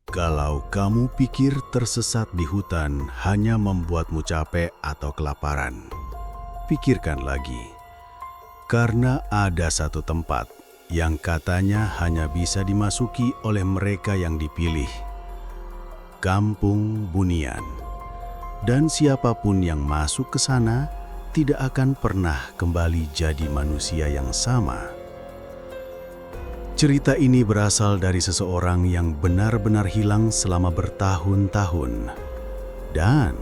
Kalau kamu pikir tersesat di hutan hanya membuatmu capek atau kelaparan, pikirkan lagi. Karena ada satu tempat yang katanya hanya bisa dimasuki oleh mereka yang dipilih. Kampung Bunian. Dan siapapun yang masuk ke sana tidak akan pernah kembali jadi manusia yang sama. Cerita ini berasal dari seseorang yang benar-benar hilang selama bertahun-tahun. Dan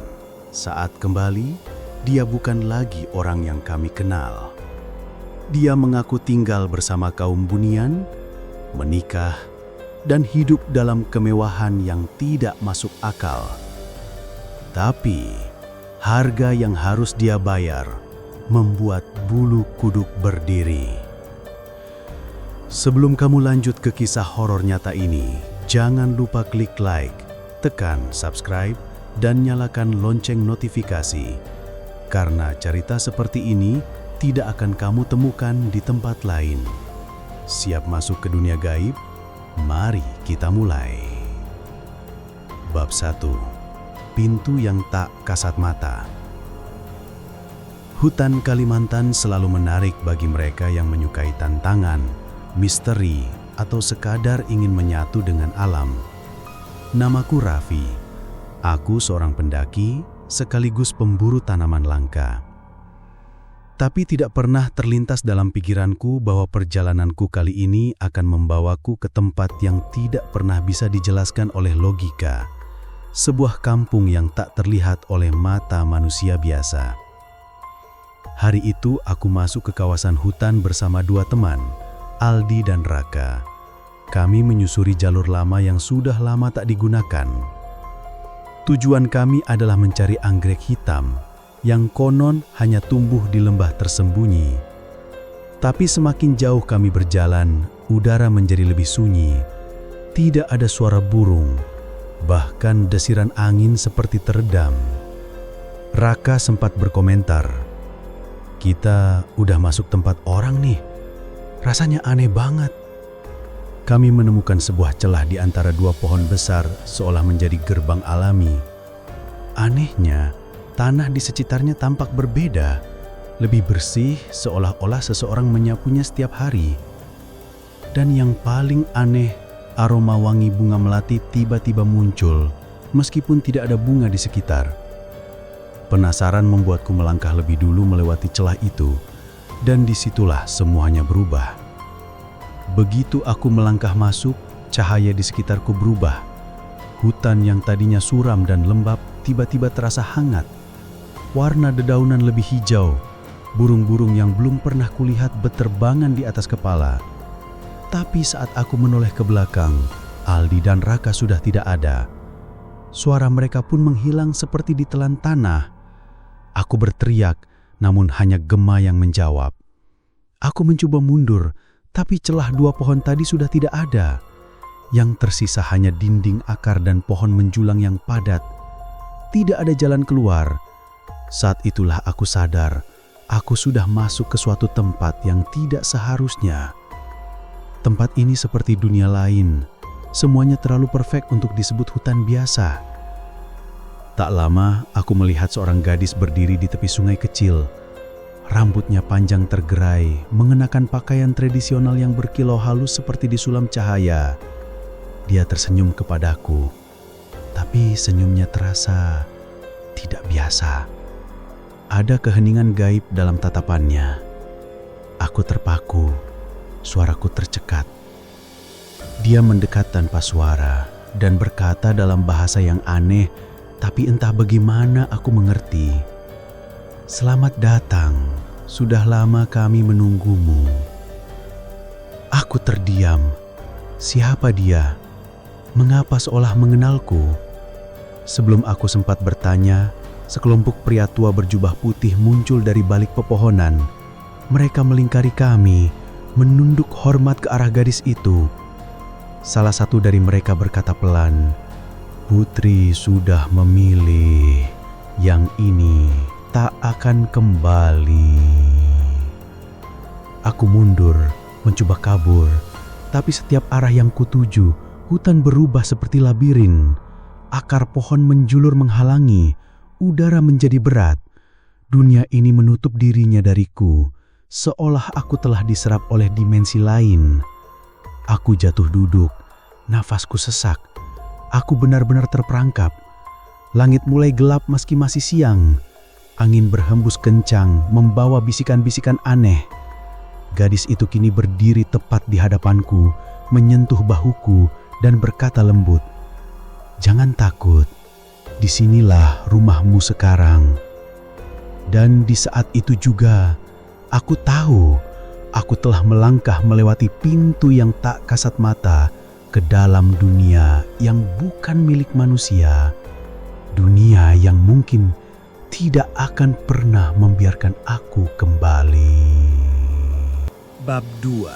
saat kembali, dia bukan lagi orang yang kami kenal. Dia mengaku tinggal bersama kaum Bunian, menikah, dan hidup dalam kemewahan yang tidak masuk akal. Tapi, harga yang harus dia bayar membuat bulu kuduk berdiri. Sebelum kamu lanjut ke kisah horor nyata ini, jangan lupa klik like, tekan subscribe, dan nyalakan lonceng notifikasi. Karena cerita seperti ini tidak akan kamu temukan di tempat lain. Siap masuk ke dunia gaib? Mari kita mulai. Bab 1. Pintu yang tak kasat mata. Hutan Kalimantan selalu menarik bagi mereka yang menyukai tantangan, misteri, atau sekadar ingin menyatu dengan alam. Namaku Raffi. Aku seorang pendaki sekaligus pemburu tanaman langka. Tapi tidak pernah terlintas dalam pikiranku bahwa perjalananku kali ini akan membawaku ke tempat yang tidak pernah bisa dijelaskan oleh logika. Sebuah kampung yang tak terlihat oleh mata manusia biasa. Hari itu aku masuk ke kawasan hutan bersama dua teman, Aldi dan Raka. Kami menyusuri jalur lama yang sudah lama tak digunakan. Tujuan kami adalah mencari anggrek hitam yang konon hanya tumbuh di lembah tersembunyi. Tapi semakin jauh kami berjalan, udara menjadi lebih sunyi. Tidak ada suara burung, bahkan desiran angin seperti teredam. Raka sempat berkomentar, "Kita udah masuk tempat orang nih. Rasanya aneh banget." Kami menemukan sebuah celah di antara dua pohon besar seolah menjadi gerbang alami. Anehnya, tanah di sekitarnya tampak berbeda, lebih bersih seolah-olah seseorang menyapunya setiap hari. Dan yang paling aneh, aroma wangi bunga melati tiba-tiba muncul, meskipun tidak ada bunga di sekitar. Penasaran membuatku melangkah lebih dulu melewati celah itu. Dan disitulah semuanya berubah. Begitu aku melangkah masuk, cahaya di sekitarku berubah. Hutan yang tadinya suram dan lembab tiba-tiba terasa hangat. Warna dedaunan lebih hijau. Burung-burung yang belum pernah kulihat berterbangan di atas kepala. Tapi saat aku menoleh ke belakang, Aldi dan Raka sudah tidak ada. Suara mereka pun menghilang seperti ditelan tanah. Aku berteriak, namun hanya Gema yang menjawab. Aku mencoba mundur, tapi celah dua pohon tadi sudah tidak ada. Yang tersisa hanya dinding akar dan pohon menjulang yang padat. Tidak ada jalan keluar. Saat itulah aku sadar, aku sudah masuk ke suatu tempat yang tidak seharusnya. Tempat ini seperti dunia lain. Semuanya terlalu perfect untuk disebut hutan biasa. Tak lama, aku melihat seorang gadis berdiri di tepi sungai kecil. Rambutnya panjang tergerai, mengenakan pakaian tradisional yang berkilau halus seperti disulam cahaya. Dia tersenyum kepadaku, tapi senyumnya terasa tidak biasa. Ada keheningan gaib dalam tatapannya. Aku terpaku, suaraku tercekat. Dia mendekat tanpa suara dan berkata dalam bahasa yang aneh, tapi entah bagaimana aku mengerti. "Selamat datang, sudah lama kami menunggumu." Aku terdiam. Siapa dia? Mengapa seolah mengenalku? Sebelum aku sempat bertanya, sekelompok pria tua berjubah putih muncul dari balik pepohonan. Mereka melingkari kami, menunduk hormat ke arah gadis itu. Salah satu dari mereka berkata pelan, "Putri sudah memilih, yang ini tak akan kembali." Aku mundur, mencoba kabur, tapi setiap arah yang kutuju Hutan berubah seperti labirin. Akar pohon menjulur menghalangi. Udara menjadi berat. Dunia ini menutup dirinya dariku, seolah aku telah diserap oleh dimensi lain. Aku jatuh duduk, nafasku sesak. Aku benar-benar terperangkap. Langit mulai gelap meski masih siang. Angin berhembus kencang, membawa bisikan-bisikan aneh. Gadis itu kini berdiri tepat di hadapanku, menyentuh bahuku dan berkata lembut, "Jangan takut, disinilah rumahmu sekarang." Dan di saat itu juga, aku tahu aku telah melangkah melewati pintu yang tak kasat mata ke dalam dunia yang bukan milik manusia. Dunia yang mungkin tidak akan pernah membiarkan aku kembali. Bab 2.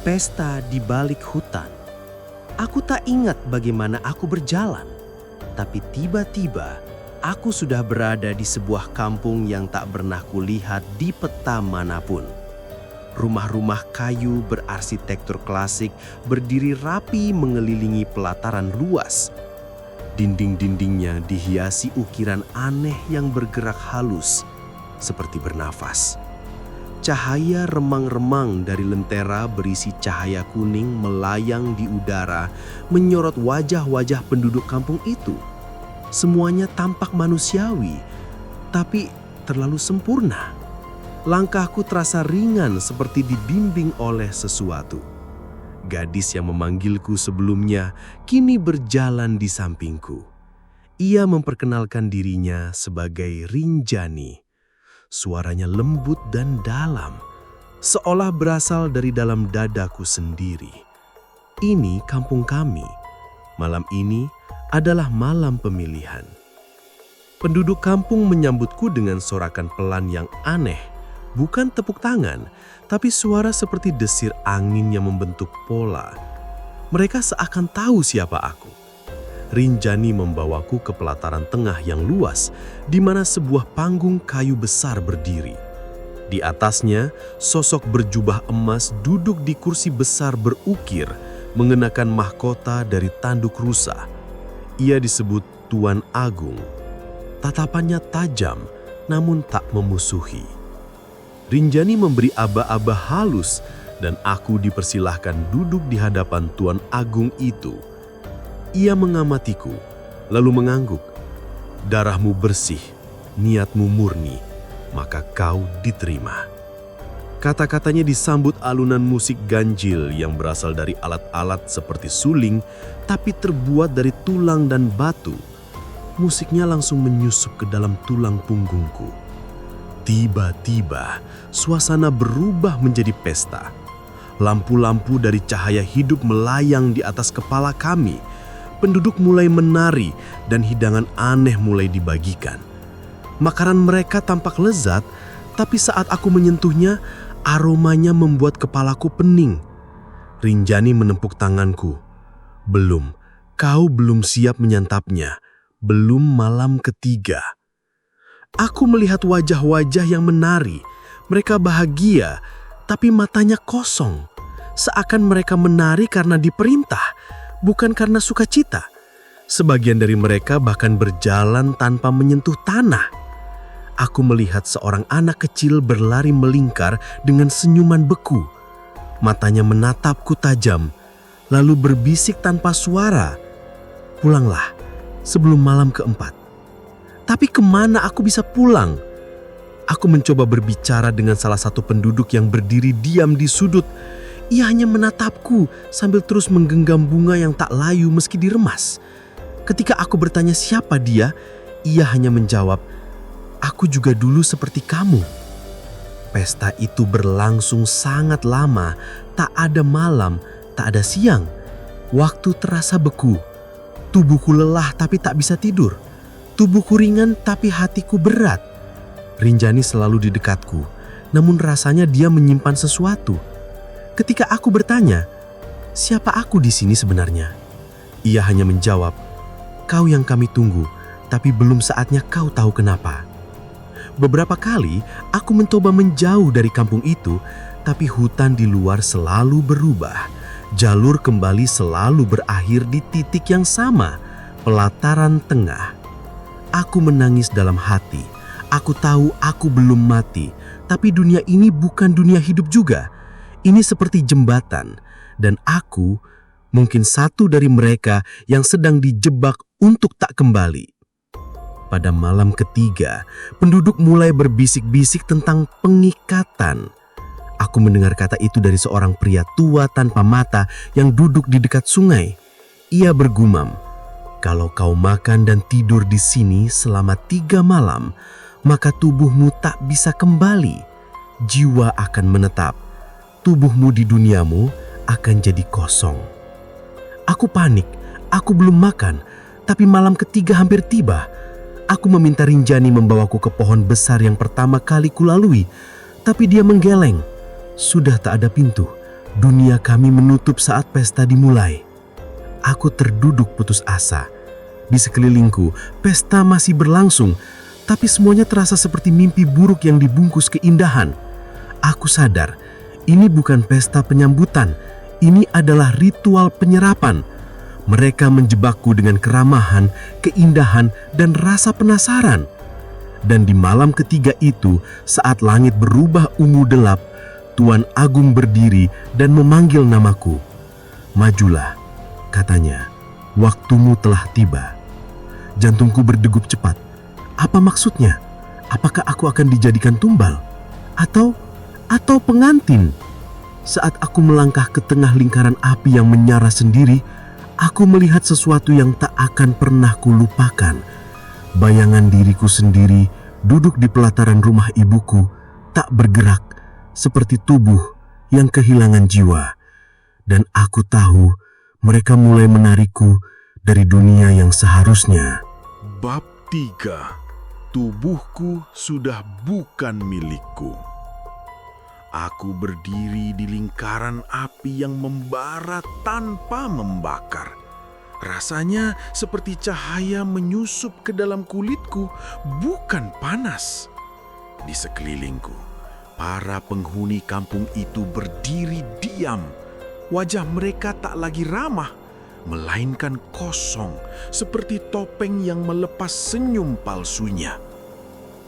Pesta di balik hutan. Aku tak ingat bagaimana aku berjalan, tapi tiba-tiba aku sudah berada di sebuah kampung yang tak pernah kulihat di peta manapun. Rumah-rumah kayu berarsitektur klasik berdiri rapi mengelilingi pelataran luas. Dinding-dindingnya dihiasi ukiran aneh yang bergerak halus, seperti bernafas. Cahaya remang-remang dari lentera berisi cahaya kuning melayang di udara, menyorot wajah-wajah penduduk kampung itu. Semuanya tampak manusiawi, tapi terlalu sempurna. Langkahku terasa ringan seperti dibimbing oleh sesuatu. Gadis yang memanggilku sebelumnya kini berjalan di sampingku. Ia memperkenalkan dirinya sebagai Rinjani. Suaranya lembut dan dalam, seolah berasal dari dalam dadaku sendiri. Ini kampung kami. Malam ini adalah malam pemilihan. Penduduk kampung menyambutku dengan sorakan pelan yang aneh. Bukan tepuk tangan, tapi suara seperti desir angin yang membentuk pola. Mereka seakan tahu siapa aku. Rinjani membawaku ke pelataran tengah yang luas, di mana sebuah panggung kayu besar berdiri. Di atasnya, sosok berjubah emas duduk di kursi besar berukir, mengenakan mahkota dari tanduk rusa. Ia disebut Tuan Agung. Tatapannya tajam, namun tak memusuhi. Rinjani memberi aba-aba halus dan aku dipersilahkan duduk di hadapan Tuan Agung itu. Ia mengamatiku, lalu mengangguk. "Darahmu bersih, niatmu murni, maka kau diterima." Kata-katanya disambut alunan musik ganjil yang berasal dari alat-alat seperti suling, tapi terbuat dari tulang dan batu. Musiknya langsung menyusup ke dalam tulang punggungku. Tiba-tiba, suasana berubah menjadi pesta. Lampu-lampu dari cahaya hidup melayang di atas kepala kami. Penduduk mulai menari dan hidangan aneh mulai dibagikan. Makanan mereka tampak lezat, tapi saat aku menyentuhnya, aromanya membuat kepalaku pening. Rinjani menepuk tanganku. "Belum, kau belum siap menyantapnya. Belum malam ketiga." Aku melihat wajah-wajah yang menari. Mereka bahagia, tapi matanya kosong. Seakan mereka menari karena diperintah, bukan karena sukacita. Sebagian dari mereka bahkan berjalan tanpa menyentuh tanah. Aku melihat seorang anak kecil berlari melingkar dengan senyuman beku. Matanya menatapku tajam, lalu berbisik tanpa suara, "Pulanglah sebelum malam keempat." Tapi kemana aku bisa pulang? Aku mencoba berbicara dengan salah satu penduduk yang berdiri diam di sudut. Ia hanya menatapku sambil terus menggenggam bunga yang tak layu meski diremas. Ketika aku bertanya siapa dia, ia hanya menjawab, "Aku juga dulu seperti kamu." Pesta itu berlangsung sangat lama, tak ada malam, tak ada siang. Waktu terasa beku. Tubuhku lelah tapi tak bisa tidur. Tubuhku ringan tapi hatiku berat. Rinjani selalu di dekatku, namun rasanya dia menyimpan sesuatu. Ketika aku bertanya, "Siapa aku di sini sebenarnya?" Ia hanya menjawab, "Kau yang kami tunggu, tapi belum saatnya kau tahu kenapa." Beberapa kali aku mencoba menjauh dari kampung itu, tapi hutan di luar selalu berubah. jalur kembali selalu berakhir di titik yang sama, pelataran tengah. Aku menangis dalam hati. Aku tahu aku belum mati, tapi dunia ini bukan dunia hidup juga. Ini seperti jembatan, dan aku mungkin satu dari mereka yang sedang dijebak untuk tak kembali. Pada malam ketiga, penduduk mulai berbisik-bisik tentang pengikatan. Aku mendengar kata itu dari seorang pria tua tanpa mata yang duduk di dekat sungai. Ia bergumam, "Kalau kau makan dan tidur di sini selama 3 malam, maka tubuhmu tak bisa kembali. Jiwa akan menetap. Tubuhmu di duniamu akan jadi kosong." Aku panik. Aku belum makan, tapi malam ketiga hampir tiba. Aku meminta Rinjani membawaku ke pohon besar yang pertama kali kulalui, tapi dia menggeleng. Sudah tak ada pintu. Dunia kami menutup saat pesta dimulai. Aku terduduk putus asa. Di sekelilingku, pesta masih berlangsung, tapi semuanya terasa seperti mimpi buruk yang dibungkus keindahan. Aku sadar, ini bukan pesta penyambutan, ini adalah ritual penyerapan. Mereka menjebakku dengan keramahan, keindahan, dan rasa penasaran. Dan di malam ketiga itu, saat langit berubah ungu gelap, Tuan Agung berdiri dan memanggil namaku. "Majulah," katanya, "waktumu telah tiba." Jantungku berdegup cepat. Apa maksudnya? Apakah aku akan dijadikan tumbal? Atau pengantin? Saat aku melangkah ke tengah lingkaran api yang menyala sendiri, aku melihat sesuatu yang tak akan pernah kulupakan. Bayangan diriku sendiri duduk di pelataran rumah ibuku, tak bergerak, seperti tubuh yang kehilangan jiwa. Dan aku tahu mereka mulai menarikku dari dunia yang seharusnya. Bab 3. Tubuhku sudah bukan milikku. Aku berdiri di lingkaran api yang membara tanpa membakar. Rasanya seperti cahaya menyusup ke dalam kulitku, bukan panas. Di sekelilingku, para penghuni kampung itu berdiri diam. Wajah mereka tak lagi ramah, melainkan kosong, seperti topeng yang melepas senyum palsunya.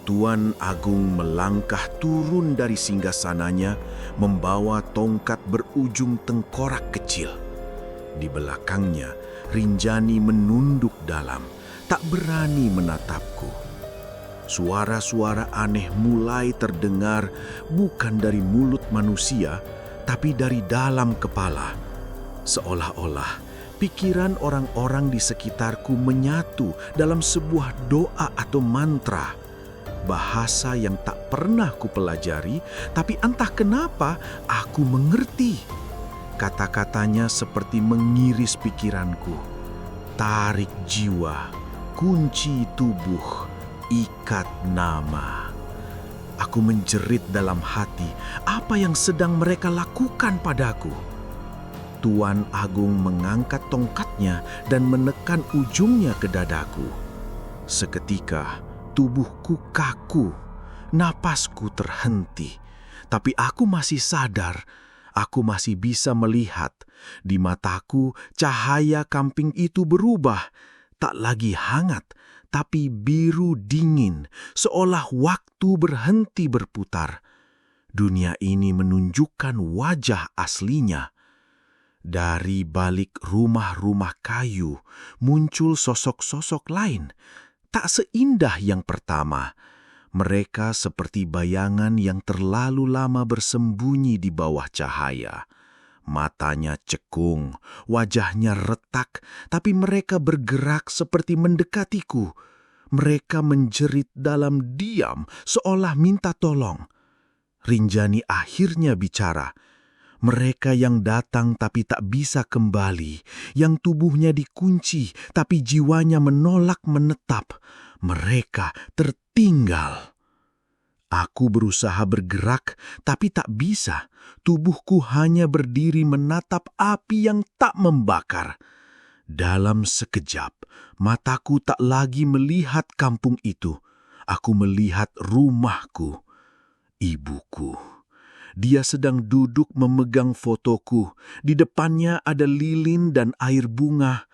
Tuan Agung melangkah turun dari singgasananya, membawa tongkat berujung tengkorak kecil. Di belakangnya, Rinjani menunduk dalam, tak berani menatapku. Suara-suara aneh mulai terdengar, bukan dari mulut manusia, tapi dari dalam kepala. Seolah-olah pikiran orang-orang di sekitarku menyatu dalam sebuah doa atau mantra. Bahasa yang tak pernah kupelajari, tapi entah kenapa aku mengerti. Kata-katanya seperti mengiris pikiranku. Tarik jiwa, kunci tubuh, ikat nama. Aku menjerit dalam hati, apa yang sedang mereka lakukan padaku? Tuan Agung mengangkat tongkatnya dan menekan ujungnya ke dadaku. Seketika, tubuhku kaku, napasku terhenti. Tapi aku masih sadar, aku masih bisa melihat. Di mataku, cahaya kamping itu berubah. Tak lagi hangat, tapi biru dingin, seolah waktu berhenti berputar. Dunia ini menunjukkan wajah aslinya. Dari balik rumah-rumah kayu, muncul sosok-sosok lain. Tak seindah yang pertama. Mereka seperti bayangan yang terlalu lama bersembunyi di bawah cahaya. Matanya cekung, wajahnya retak, tapi mereka bergerak seperti mendekatiku. Mereka menjerit dalam diam, seolah minta tolong. Rinjani akhirnya bicara. Mereka yang datang tapi tak bisa kembali, yang tubuhnya dikunci tapi jiwanya menolak menetap. Mereka tertinggal. Aku berusaha bergerak tapi tak bisa. Tubuhku hanya berdiri menatap api yang tak membakar. Dalam sekejap, mataku tak lagi melihat kampung itu. Aku melihat rumahku, ibuku. Dia sedang duduk memegang fotoku. Di depannya ada lilin dan air bunga.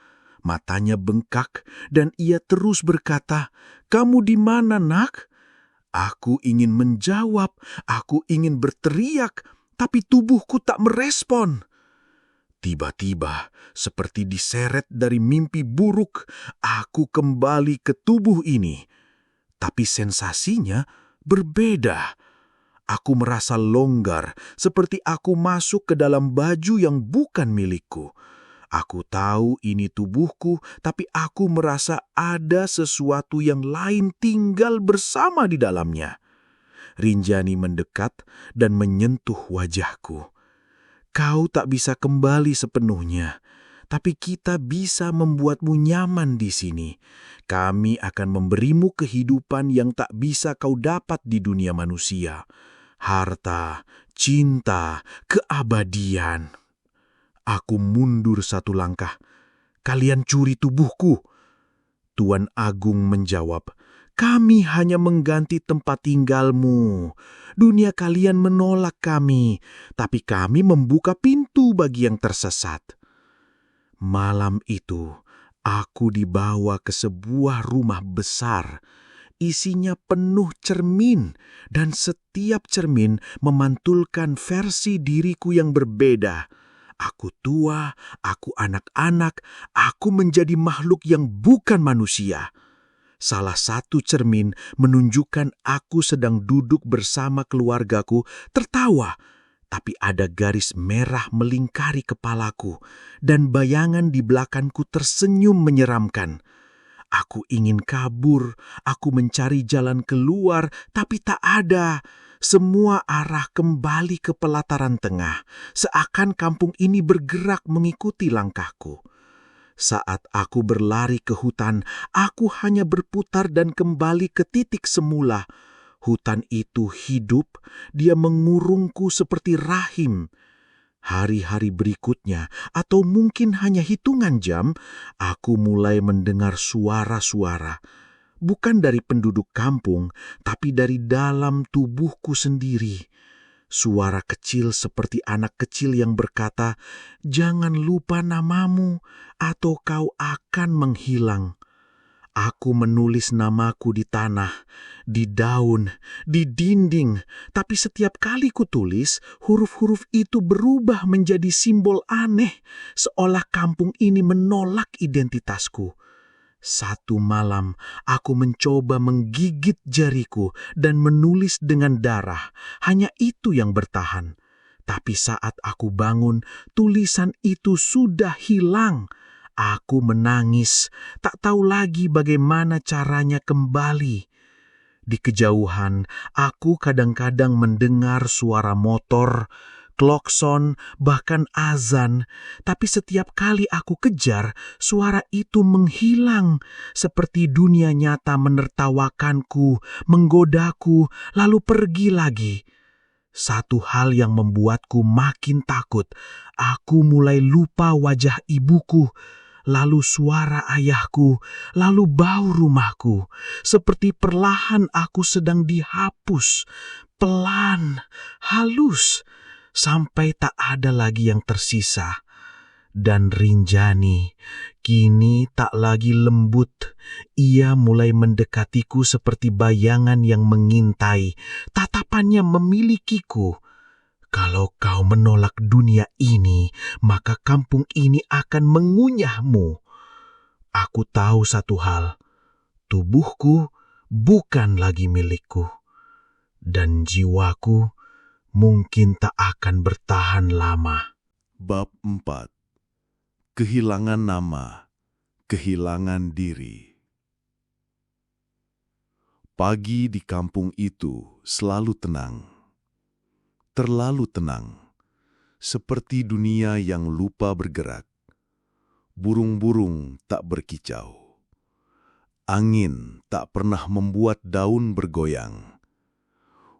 Matanya bengkak dan ia terus berkata, "Kamu di mana, Nak?" Aku ingin menjawab, aku ingin berteriak, tapi tubuhku tak merespon. Tiba-tiba, seperti diseret dari mimpi buruk, aku kembali ke tubuh ini. Tapi sensasinya berbeda. Aku merasa longgar, seperti aku masuk ke dalam baju yang bukan milikku. Aku tahu ini tubuhku, tapi aku merasa ada sesuatu yang lain tinggal bersama di dalamnya. Rinjani mendekat dan menyentuh wajahku. Kau tak bisa kembali sepenuhnya, tapi kita bisa membuatmu nyaman di sini. Kami akan memberimu kehidupan yang tak bisa kau dapat di dunia manusia. Harta, cinta, keabadian. Aku mundur satu langkah. Kalian curi tubuhku. Tuan Agung menjawab, kami hanya mengganti tempat tinggalmu. Dunia kalian menolak kami, tapi kami membuka pintu bagi yang tersesat. Malam itu, aku dibawa ke sebuah rumah besar. Isinya penuh cermin, dan setiap cermin memantulkan versi diriku yang berbeda. Aku tua, aku anak-anak, aku menjadi makhluk yang bukan manusia. Salah satu cermin menunjukkan aku sedang duduk bersama keluargaku tertawa, tapi ada garis merah melingkari kepalaku dan bayangan di belakangku tersenyum menyeramkan. Aku ingin kabur, aku mencari jalan keluar, tapi tak ada. Semua arah kembali ke pelataran tengah, seakan kampung ini bergerak mengikuti langkahku. Saat aku berlari ke hutan, aku hanya berputar dan kembali ke titik semula. Hutan itu hidup, dia mengurungku seperti rahim. Hari-hari berikutnya, atau mungkin hanya hitungan jam, aku mulai mendengar suara-suara. Bukan dari penduduk kampung, tapi dari dalam tubuhku sendiri. Suara kecil seperti anak kecil yang berkata, "Jangan lupa namamu, atau kau akan menghilang." Aku menulis namaku di tanah, di daun, di dinding, tapi setiap kali kutulis, huruf-huruf itu berubah menjadi simbol aneh, seolah kampung ini menolak identitasku. Satu malam, aku mencoba menggigit jariku dan menulis dengan darah. Hanya itu yang bertahan. Tapi saat aku bangun, tulisan itu sudah hilang. Aku menangis, tak tahu lagi bagaimana caranya kembali. Di kejauhan, aku kadang-kadang mendengar suara motor, klakson, bahkan azan, tapi setiap kali aku kejar, suara itu menghilang, seperti dunia nyata menertawakanku, menggodaku, lalu pergi lagi. Satu hal yang membuatku makin takut, aku mulai lupa wajah ibuku, lalu suara ayahku, lalu bau rumahku, seperti perlahan aku sedang dihapus, pelan, halus, sampai tak ada lagi yang tersisa. Dan Rinjani kini tak lagi lembut. Ia mulai mendekatiku seperti bayangan yang mengintai. Tatapannya memilikiku. Kalau kau menolak dunia ini, maka kampung ini akan mengunyahmu. Aku tahu satu hal, tubuhku bukan lagi milikku. Dan jiwaku mungkin tak akan bertahan lama. Bab 4. Kehilangan nama, kehilangan diri. Pagi di kampung itu selalu tenang. Terlalu tenang, seperti dunia yang lupa bergerak. Burung-burung tak berkicau. Angin tak pernah membuat daun bergoyang.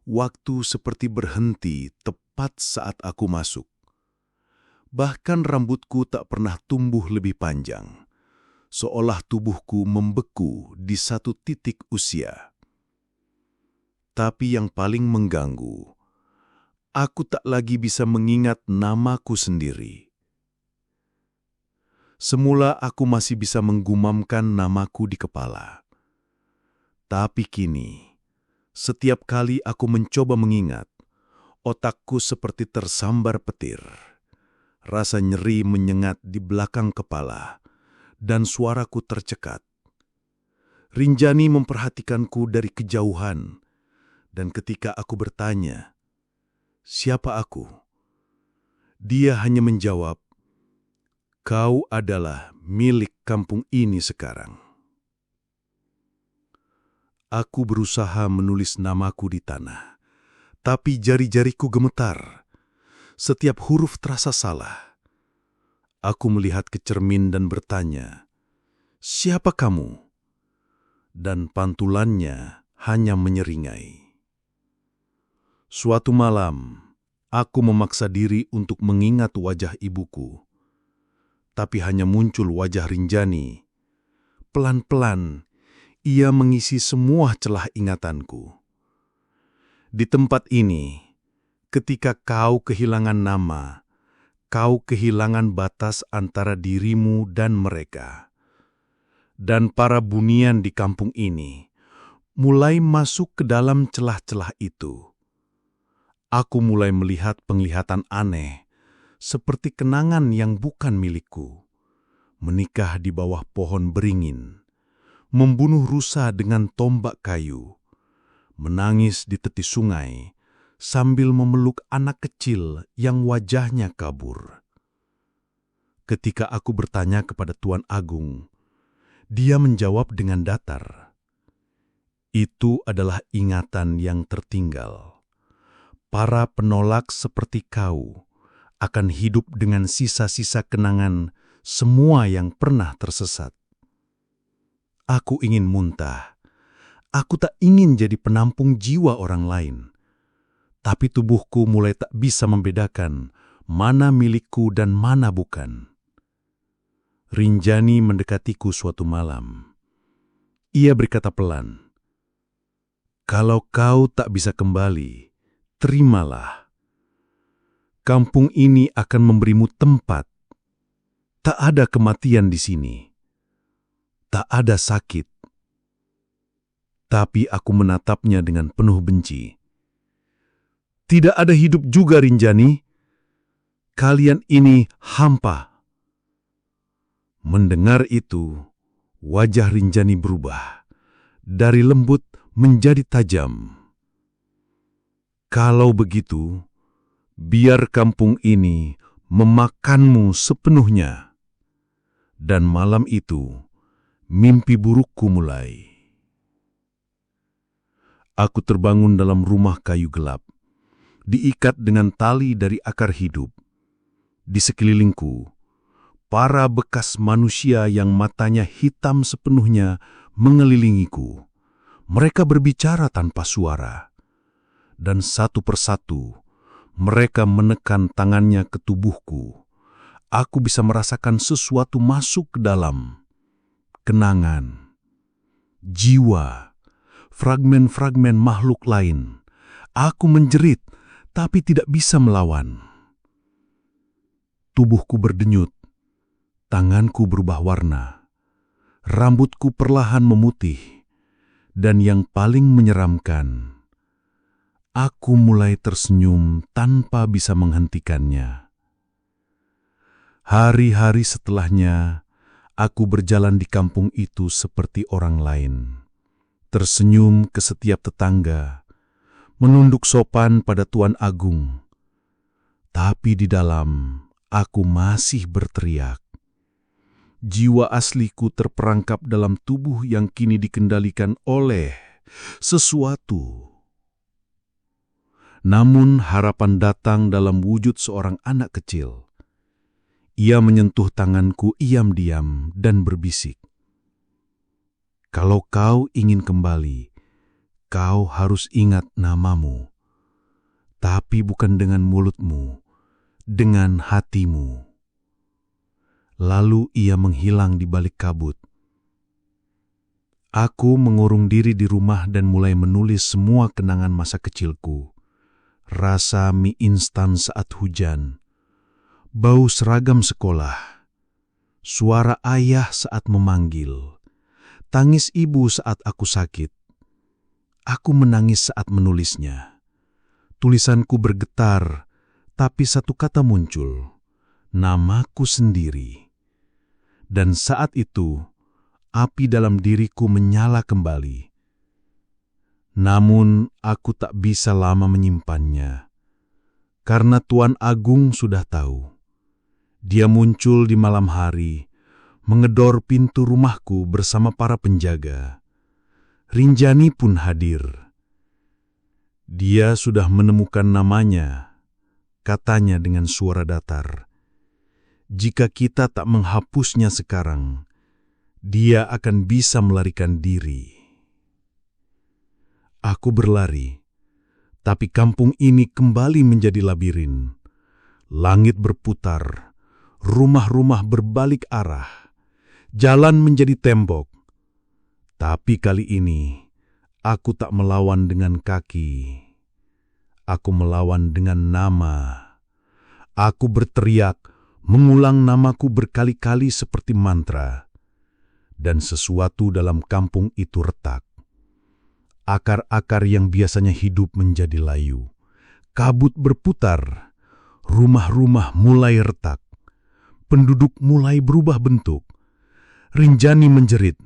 Waktu seperti berhenti tepat saat aku masuk. Bahkan rambutku tak pernah tumbuh lebih panjang, seolah tubuhku membeku di satu titik usia. Tapi yang paling mengganggu, Aku tak lagi bisa mengingat namaku sendiri. Semula aku masih bisa menggumamkan namaku di kepala. Tapi kini, setiap kali aku mencoba mengingat, otakku seperti tersambar petir. Rasa nyeri menyengat di belakang kepala, dan suaraku tercekat. Rinjani memperhatikanku dari kejauhan, dan ketika aku bertanya, "Siapa aku?" Dia hanya menjawab, "Kau adalah milik kampung ini sekarang." Aku berusaha menulis namaku di tanah, tapi jari-jariku gemetar. Setiap huruf terasa salah. Aku melihat ke cermin dan bertanya, "Siapa kamu?" Dan pantulannya hanya menyeringai. Suatu malam, aku memaksa diri untuk mengingat wajah ibuku. Tapi hanya muncul wajah Rinjani. Pelan-pelan, ia mengisi semua celah ingatanku. Di tempat ini, ketika kau kehilangan nama, kau kehilangan batas antara dirimu dan mereka. Dan para bunian di kampung ini mulai masuk ke dalam celah-celah itu. Aku mulai melihat penglihatan aneh, seperti kenangan yang bukan milikku. Menikah di bawah pohon beringin, membunuh rusa dengan tombak kayu, menangis di tepi sungai sambil memeluk anak kecil yang wajahnya kabur. Ketika aku bertanya kepada Tuan Agung, dia menjawab dengan datar, "Itu adalah ingatan yang tertinggal. Para penolak seperti kau akan hidup dengan sisa-sisa kenangan semua yang pernah tersesat." Aku ingin muntah. Aku tak ingin jadi penampung jiwa orang lain. Tapi tubuhku mulai tak bisa membedakan mana milikku dan mana bukan. Rinjani mendekatiku suatu malam. Ia berkata pelan, "Kalau kau tak bisa kembali, terimalah. Kampung ini akan memberimu tempat. Tak ada kematian di sini. Tak ada sakit." Tapi aku menatapnya dengan penuh benci. "Tidak ada hidup juga, Rinjani. Kalian ini hampa." Mendengar itu, wajah Rinjani berubah, dari lembut menjadi tajam. "Kalau begitu, biar kampung ini memakanmu sepenuhnya." Dan malam itu, mimpi burukku mulai. Aku terbangun dalam rumah kayu gelap, diikat dengan tali dari akar hidup. Di sekelilingku, para bekas manusia yang matanya hitam sepenuhnya mengelilingiku. Mereka berbicara tanpa suara, dan satu persatu mereka menekan tangannya ke tubuhku. Aku bisa merasakan sesuatu masuk ke dalam. Kenangan, jiwa, fragmen-fragmen makhluk lain. Aku menjerit, tapi tidak bisa melawan. Tubuhku berdenyut, tanganku berubah warna, rambutku perlahan memutih, dan yang paling menyeramkan, aku mulai tersenyum tanpa bisa menghentikannya. Hari-hari setelahnya, aku berjalan di kampung itu seperti orang lain, tersenyum ke setiap tetangga, menunduk sopan pada Tuan Agung. Tapi di dalam, aku masih berteriak. Jiwa asliku terperangkap dalam tubuh yang kini dikendalikan oleh sesuatu. Namun harapan datang dalam wujud seorang anak kecil. Ia menyentuh tanganku iam-diam dan berbisik, "Kalau kau ingin kembali, kau harus ingat namamu, tapi bukan dengan mulutmu, dengan hatimu." Lalu ia menghilang di balik kabut. Aku mengurung diri di rumah dan mulai menulis semua kenangan masa kecilku. rasa mie instan saat hujan, bau seragam sekolah, suara ayah saat memanggil, tangis ibu saat aku sakit. Aku menangis saat menulisnya. Tulisanku bergetar, tapi satu kata muncul, namaku sendiri. Dan saat itu, api dalam diriku menyala kembali. Namun, aku tak bisa lama menyimpannya, karena Tuan Agung sudah tahu. Dia muncul di malam hari, mengedor pintu rumahku bersama para penjaga. Rinjani pun hadir. Dia sudah menemukan namanya, katanya dengan suara datar. Jika kita tak menghapusnya sekarang, dia akan bisa melarikan diri. Aku berlari, tapi kampung ini kembali menjadi labirin. Langit berputar, rumah-rumah berbalik arah, jalan menjadi tembok. Tapi kali ini, aku tak melawan dengan kaki. Aku melawan dengan nama. Aku berteriak, mengulang namaku berkali-kali seperti mantra. Dan sesuatu dalam kampung itu retak. Akar-akar yang biasanya hidup menjadi layu. Kabut berputar. Rumah-rumah mulai retak. Penduduk mulai berubah bentuk. Rinjani menjerit,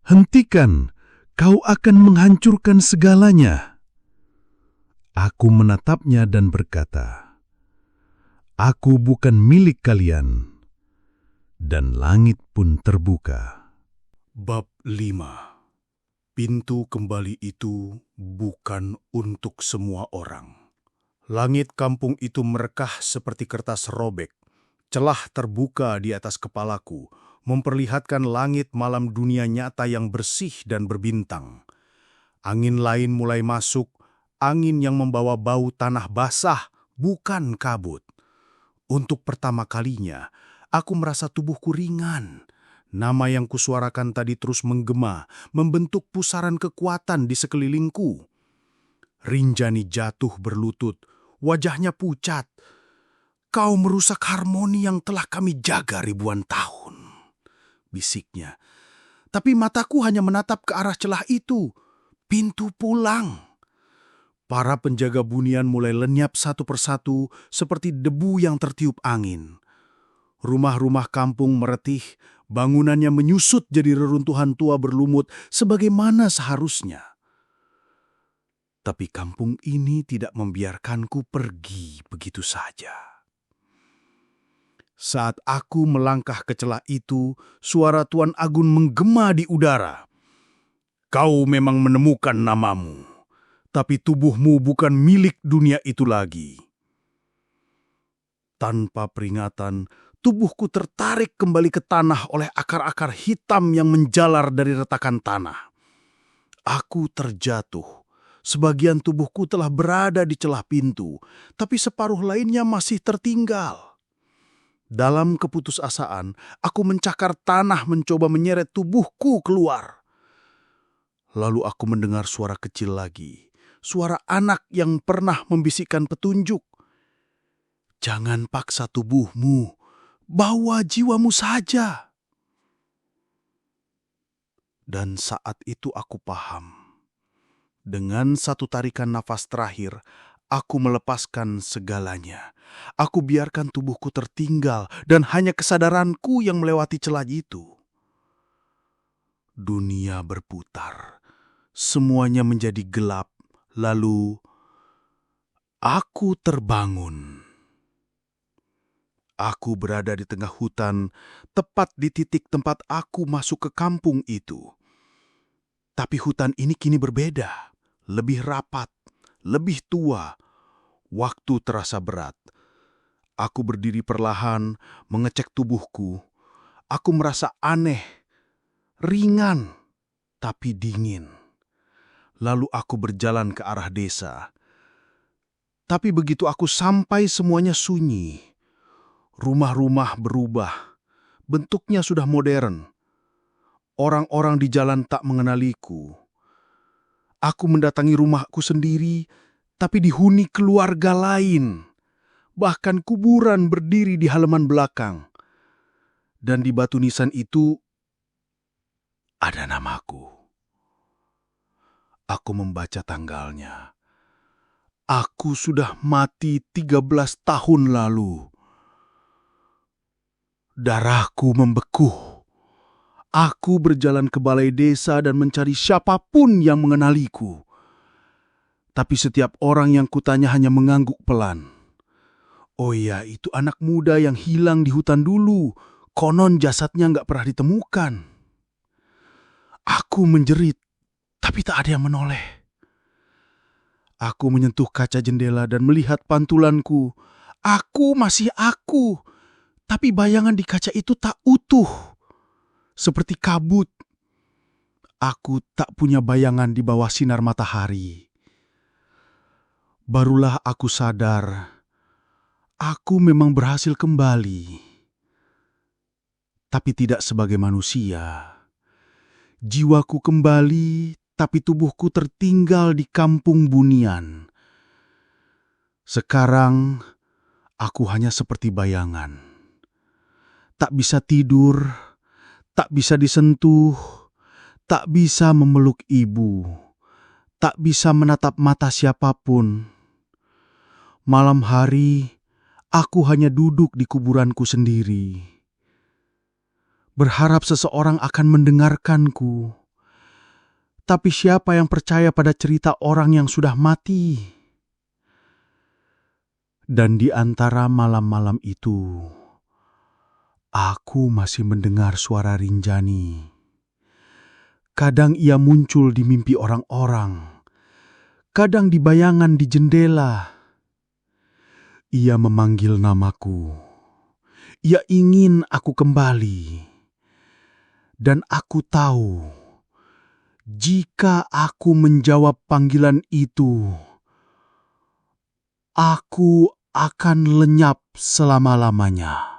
"Hentikan! Kau akan menghancurkan segalanya." Aku menatapnya dan berkata, "Aku bukan milik kalian." Dan langit pun terbuka. Bab 5. Pintu kembali itu bukan untuk semua orang. Langit kampung itu merekah seperti kertas robek. Celah terbuka di atas kepalaku, memperlihatkan langit malam dunia nyata yang bersih dan berbintang. Angin lain mulai masuk, angin yang membawa bau tanah basah, bukan kabut. Untuk pertama kalinya, aku merasa tubuhku ringan. Nama yang kusuarakan tadi terus menggema, membentuk pusaran kekuatan di sekelilingku. Rinjani jatuh berlutut, wajahnya pucat. "Kau merusak harmoni yang telah kami jaga ribuan tahun," bisiknya. Tapi mataku hanya menatap ke arah celah itu, pintu pulang. Para penjaga bunian mulai lenyap satu persatu seperti debu yang tertiup angin. Rumah-rumah kampung meretih, bangunannya menyusut jadi reruntuhan tua berlumut sebagaimana seharusnya. Tapi kampung ini tidak membiarkanku pergi begitu saja. Saat aku melangkah ke celah itu, suara Tuan Agun menggema di udara. "Kau memang menemukan namamu, tapi tubuhmu bukan milik dunia itu lagi." Tanpa peringatan, tubuhku tertarik kembali ke tanah oleh akar-akar hitam yang menjalar dari retakan tanah. Aku terjatuh. Sebagian tubuhku telah berada di celah pintu, tapi separuh lainnya masih tertinggal. Dalam keputusasaan, aku mencakar tanah mencoba menyeret tubuhku keluar. Lalu aku mendengar suara kecil lagi, suara anak yang pernah membisikkan petunjuk. "Jangan paksa tubuhmu, bawa jiwamu saja." Dan saat itu aku paham. Dengan satu tarikan nafas terakhir, aku melepaskan segalanya. Aku biarkan tubuhku tertinggal dan hanya kesadaranku yang melewati celah itu. Dunia berputar. Semuanya menjadi gelap. Lalu, aku terbangun. Aku berada di tengah hutan, tepat di titik tempat aku masuk ke kampung itu. Tapi hutan ini kini berbeda. Lebih rapat, lebih tua. Waktu terasa berat. Aku berdiri perlahan, mengecek tubuhku. Aku merasa aneh, ringan, tapi dingin. Lalu aku berjalan ke arah desa. Tapi begitu aku sampai, semuanya sunyi. Rumah-rumah berubah. Bentuknya sudah modern. Orang-orang di jalan tak mengenaliku. Aku mendatangi rumahku sendiri, tapi dihuni keluarga lain. Bahkan kuburan berdiri di halaman belakang. Dan di batu nisan itu ada namaku. Aku membaca tanggalnya. Aku sudah mati 13 tahun lalu. Darahku membeku. Aku berjalan ke balai desa dan mencari siapapun yang mengenaliku. Tapi setiap orang yang kutanya hanya mengangguk pelan. Oh iya, itu anak muda yang hilang di hutan dulu. Konon jasadnya nggak pernah ditemukan. Aku menjerit, tapi tak ada yang menoleh. Aku menyentuh kaca jendela dan melihat pantulanku. Aku masih aku, tapi bayangan di kaca itu tak utuh. Seperti kabut. Aku tak punya bayangan di bawah sinar matahari. Barulah aku sadar, aku memang berhasil kembali. Tapi tidak sebagai manusia. Jiwaku kembali, tapi tubuhku tertinggal di kampung Bunian. Sekarang, aku hanya seperti bayangan. Tak bisa tidur, tak bisa disentuh, tak bisa memeluk ibu, tak bisa menatap mata siapapun. Malam hari, aku hanya duduk di kuburanku sendiri. Berharap seseorang akan mendengarkanku. Tapi siapa yang percaya pada cerita orang yang sudah mati? Dan di antara malam-malam itu, aku masih mendengar suara Rinjani. Kadang ia muncul di mimpi orang-orang, kadang di bayangan di jendela. Ia memanggil namaku. Ia ingin aku kembali. Dan aku tahu, jika aku menjawab panggilan itu, aku akan lenyap selama-lamanya.